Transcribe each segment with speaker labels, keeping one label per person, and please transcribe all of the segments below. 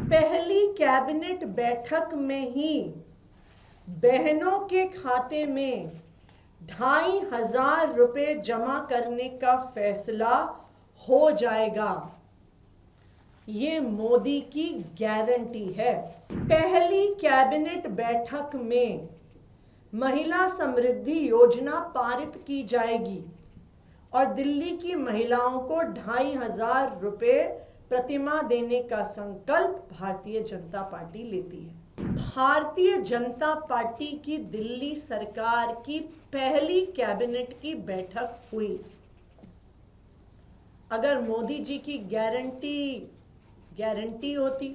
Speaker 1: पहली कैबिनेट बैठक में ही बहनों के खाते में 2,500 रुपए जमा करने का फैसला हो जाएगा। ये मोदी की गारंटी है। पहली कैबिनेट बैठक में महिला समृद्धि योजना पारित की जाएगी और दिल्ली की महिलाओं को 2,500 रुपए प्रतिमाह देने का संकल्प भारतीय जनता पार्टी लेती है। भारतीय जनता पार्टी की दिल्ली सरकार की पहली कैबिनेट की बैठक हुई। अगर मोदी जी की गारंटी होती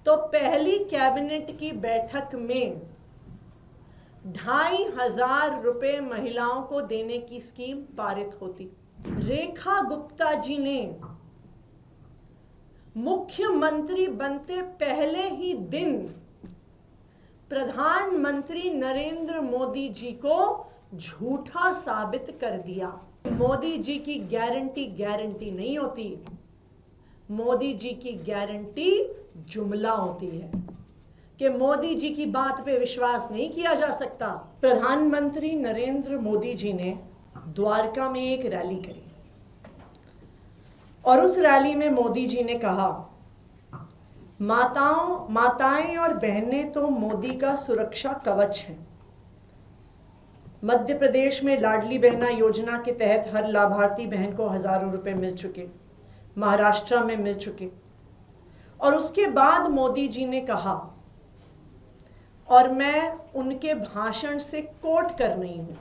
Speaker 1: तो पहली कैबिनेट की बैठक में 2,500 रुपए महिलाओं को देने की स्कीम पारित होती। रेखा गुप्ता जी ने मुख्यमंत्री बनते पहले ही दिन प्रधानमंत्री नरेंद्र मोदी जी को झूठा साबित कर दिया। मोदी जी की गारंटी नहीं होती, मोदी जी की गारंटी जुमला होती है कि मोदी जी की बात पे विश्वास नहीं किया जा सकता। प्रधानमंत्री नरेंद्र मोदी जी ने द्वारका में एक रैली करी और उस रैली में मोदी जी ने कहा, माताएं और बहनें तो मोदी का सुरक्षा कवच हैं। मध्य प्रदेश में लाडली बहना योजना के तहत हर लाभार्थी बहन को हजारों रुपए मिल चुके, महाराष्ट्र में मिल चुके। और उसके बाद मोदी जी ने कहा, और मैं उनके भाषण से कोट कर रही हूं,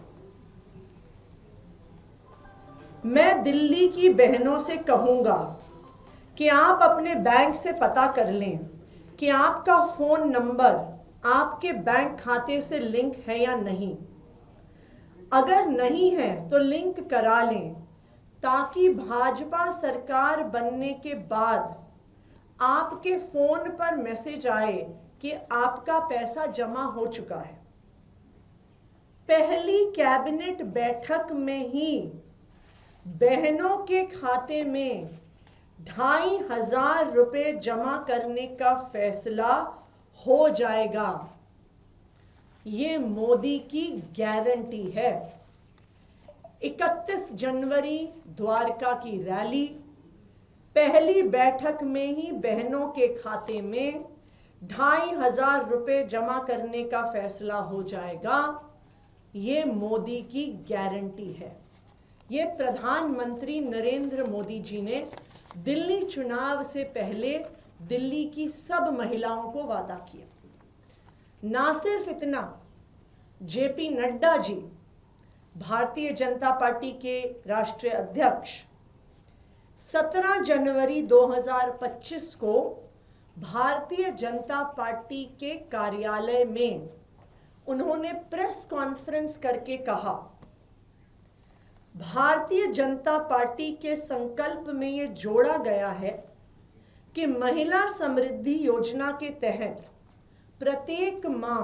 Speaker 1: मैं दिल्ली की बहनों से कहूंगा कि आप अपने बैंक से पता कर लें कि आपका फोन नंबर आपके बैंक खाते से लिंक है या नहीं। अगर नहीं है तो लिंक करा लें, ताकि भाजपा सरकार बनने के बाद आपके फोन पर मैसेज आए कि आपका पैसा जमा हो चुका है। पहली कैबिनेट बैठक में ही बहनों के खाते में 2,500 रुपए जमा करने का फैसला हो जाएगा। ये मोदी की गारंटी है। 31 जनवरी द्वारका की रैली, पहली बैठक में ही बहनों के खाते में 2,500 रुपए जमा करने का फैसला हो जाएगा। ये मोदी की गारंटी है। ये प्रधानमंत्री नरेंद्र मोदी जी ने दिल्ली चुनाव से पहले दिल्ली की सब महिलाओं को वादा किया। ना सिर्फ इतना, जेपी नड्डा जी, भारतीय जनता पार्टी के राष्ट्रीय अध्यक्ष, 17 जनवरी 2025 को भारतीय जनता पार्टी के कार्यालय में उन्होंने प्रेस कॉन्फ्रेंस करके कहा, भारतीय जनता पार्टी के संकल्प में यह जोड़ा गया है कि महिला समृद्धि योजना के तहत प्रत्येक माह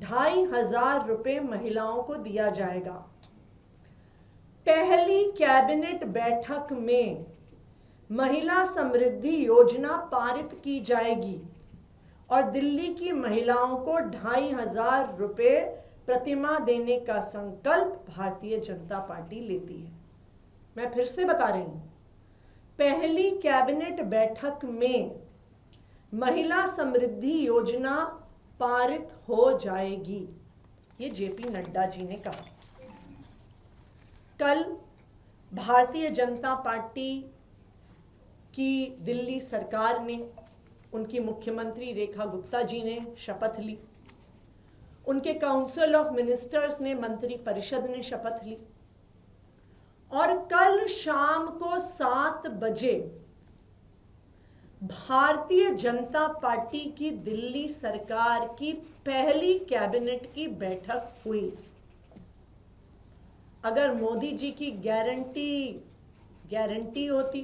Speaker 1: 2,500 रुपए महिलाओं को दिया जाएगा। पहली कैबिनेट बैठक में महिला समृद्धि योजना पारित की जाएगी और दिल्ली की महिलाओं को 2,500 रुपए प्रतिमाह देने का संकल्प भारतीय जनता पार्टी लेती है। मैं फिर से बता रही हूं, पहली कैबिनेट बैठक में महिला समृद्धि योजना पारित हो जाएगी। ये जेपी नड्डा जी ने कहा। कल भारतीय जनता पार्टी की दिल्ली सरकार ने, उनकी मुख्यमंत्री रेखा गुप्ता जी ने शपथ ली, उनके काउंसिल ऑफ मिनिस्टर्स ने, मंत्री परिषद ने शपथ ली और कल शाम को 7 बजे भारतीय जनता पार्टी की दिल्ली सरकार की पहली कैबिनेट की बैठक हुई। अगर मोदी जी की गारंटी होती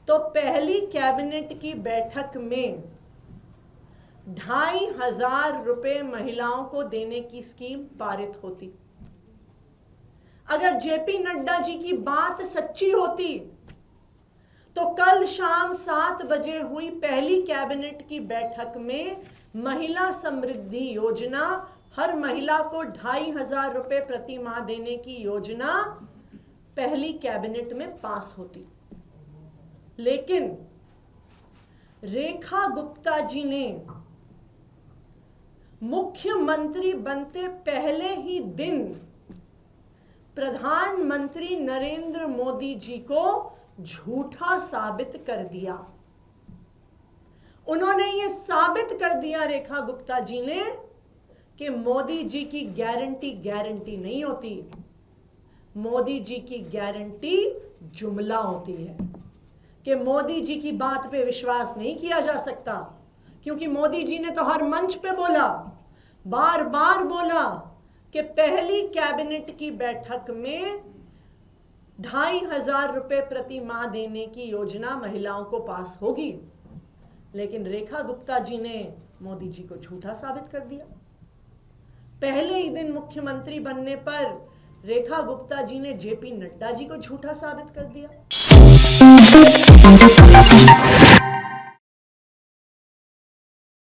Speaker 1: तो पहली कैबिनेट की बैठक में 2,500 रुपए महिलाओं को देने की स्कीम पारित होती। अगर जेपी नड्डा जी की बात सच्ची होती तो कल शाम 7 बजे हुई पहली कैबिनेट की बैठक में महिला समृद्धि योजना, हर महिला को 2,500 रुपए प्रति माह देने की योजना पहली कैबिनेट में पास होती। लेकिन रेखा गुप्ता जी ने मुख्यमंत्री बनते पहले ही दिन प्रधानमंत्री नरेंद्र मोदी जी को झूठा साबित कर दिया। उन्होंने ये साबित कर दिया रेखा गुप्ता जी ने कि मोदी जी की गारंटी नहीं होती, मोदी जी की गारंटी जुमला होती है, कि मोदी जी की बात पे विश्वास नहीं किया जा सकता, क्योंकि मोदी जी ने तो हर मंच पे बोला, बार बार बोला कि पहली कैबिनेट की बैठक में 2,500 रुपए प्रति माह देने की योजना महिलाओं को पास होगी। लेकिन रेखा गुप्ता जी ने मोदी जी को झूठा साबित कर दिया। पहले ही दिन मुख्यमंत्री बनने पर रेखा गुप्ता जी ने जेपी नड्डा जी को झूठा साबित कर दिया।